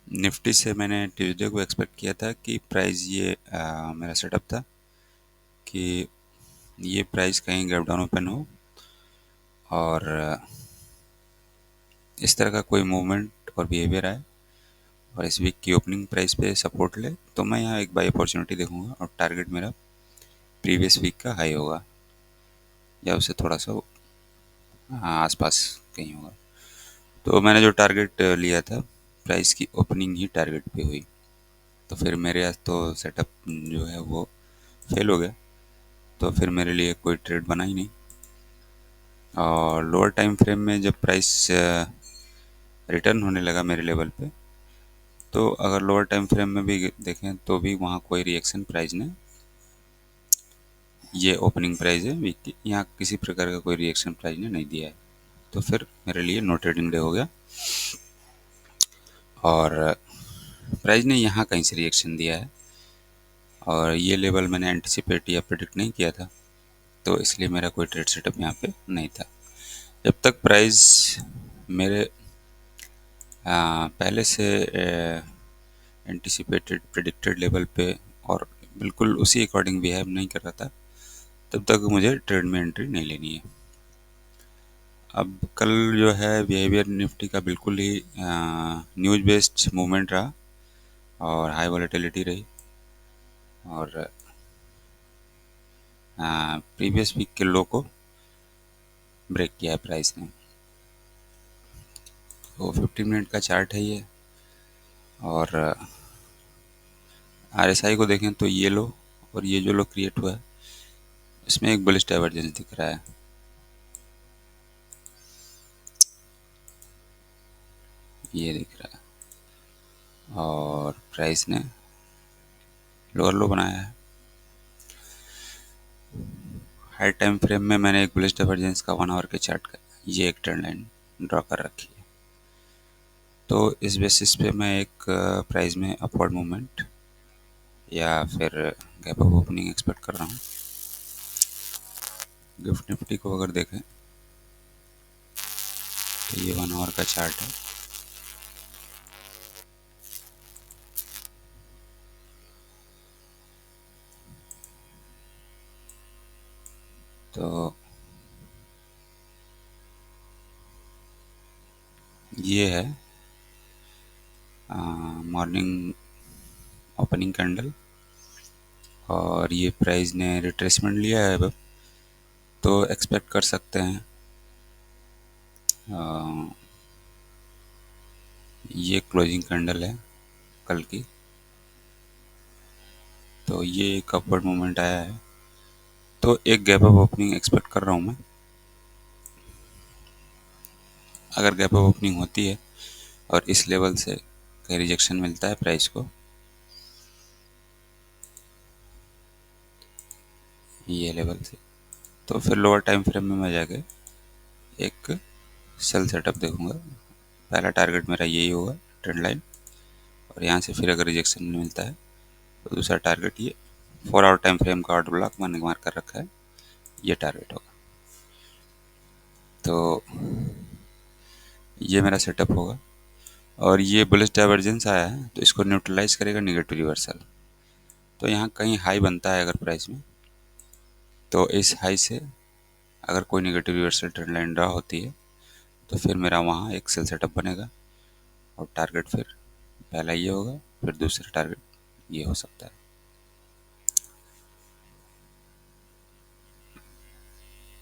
Nifty से मैंने Tuesday को एक्सपेक्ट किया था कि प्राइस ये मेरा सेटअप था कि ये प्राइस कहीं गैप डाउन ओपन हो और इस तरह का कोई मूवमेंट और बिहेवियर आए और इस वीक की ओपनिंग प्राइस पे सपोर्ट ले तो मैं यहाँ एक बाई अपॉर्चुनिटी देखूंगा और टारगेट मेरा प्रीवियस वीक का हाई होगा या उससे थोड़ा सा आसपास कहीं होगा। तो मैंने जो टारगेट लिया था प्राइस की ओपनिंग ही टारगेट पे हुई, तो फिर मेरे यहाँ तो सेटअप जो है वो फेल हो गया। तो फिर मेरे लिए कोई ट्रेड बना ही नहीं। और लोअर टाइम फ्रेम में जब प्राइस रिटर्न होने लगा मेरे लेवल पे, तो अगर लोअर टाइम फ्रेम में भी देखें तो भी वहाँ कोई रिएक्शन प्राइस ने, ये ओपनिंग प्राइस है वीक की, यहाँ किसी प्रकार का कोई रिएक्शन प्राइस ने नहीं दिया है। तो फिर मेरे लिए नो ट्रेडिंग डे हो गया और प्राइस ने यहाँ कहीं से रिएक्शन दिया है और ये लेवल मैंने एंटिसिपेट या प्रिडिक्ट नहीं किया था, तो इसलिए मेरा कोई ट्रेड सेटअप यहाँ पे नहीं था। जब तक प्राइस मेरे पहले से एंटिसिपेटेड प्रिडिक्टेड लेवल पे और बिल्कुल उसी अकॉर्डिंग बिहेव नहीं कर रहा था, तब तक मुझे ट्रेड में एंट्री नहीं लेनी है। अब कल जो है बिहेवियर निफ्टी का बिल्कुल ही न्यूज बेस्ड मूवमेंट रहा और हाई वॉलेटिलिटी रही और प्रीवियस वीक के लो को ब्रेक किया है प्राइस ने। तो 15 मिनट का चार्ट है ये और आरएसआई को देखें तो ये लो और ये जो लो क्रिएट हुआ है इसमें एक बुलिश डाइवर्जेंस दिख रहा है। ये दिख रहा है और प्राइस ने लोअर लो बनाया है। हाई टाइम फ्रेम में मैंने एक बुलिश डाइवर्जेंस का 1 आवर के चार्ट का ये एक ट्रेंड लाइन ड्रॉ कर रखी है। तो इस बेसिस पे मैं एक प्राइस में अपवर्ड मूवमेंट या फिर गैप अप ओपनिंग एक्सपेक्ट कर रहा हूँ। गिफ्ट निफ्टी को अगर देखें तो ये 1 आवर का चार्ट है। तो ये है मॉर्निंग ओपनिंग कैंडल और ये प्राइस ने रिट्रेसमेंट लिया है अब, तो एक्सपेक्ट कर सकते हैं ये क्लोजिंग कैंडल है कल की। तो ये एक अपवर्ड मूवमेंट आया है, तो एक गैप अप ओपनिंग एक्सपेक्ट कर रहा हूँ मैं। अगर गैप अप ओपनिंग होती है और इस लेवल से कहीं रिजेक्शन मिलता है प्राइस को, ये लेवल से, तो फिर लोअर टाइम फ्रेम में मैं जाके एक सेल सेटअप देखूंगा। पहला टारगेट मेरा यही होगा ट्रेंड लाइन, और यहाँ से फिर अगर रिजेक्शन मिलता है तो दूसरा टारगेट ये 4 आवर टाइम फ्रेम का ऑर्डर ब्लॉक मैंने मार्क कर रखा है, ये टारगेट होगा। तो ये मेरा सेटअप होगा और ये बुलिश डाइवर्जेंस आया है तो इसको न्यूट्रलाइज करेगा निगेटिव रिवर्सल। तो यहाँ कहीं हाई बनता है अगर प्राइस में, तो इस हाई से अगर कोई negative reversal trend line draw होती है तो फिर मेरा वहाँ एक सेल सेटअप बनेगा और टारगेट फिर पहला ये होगा, फिर दूसरा टारगेट ये हो सकता है।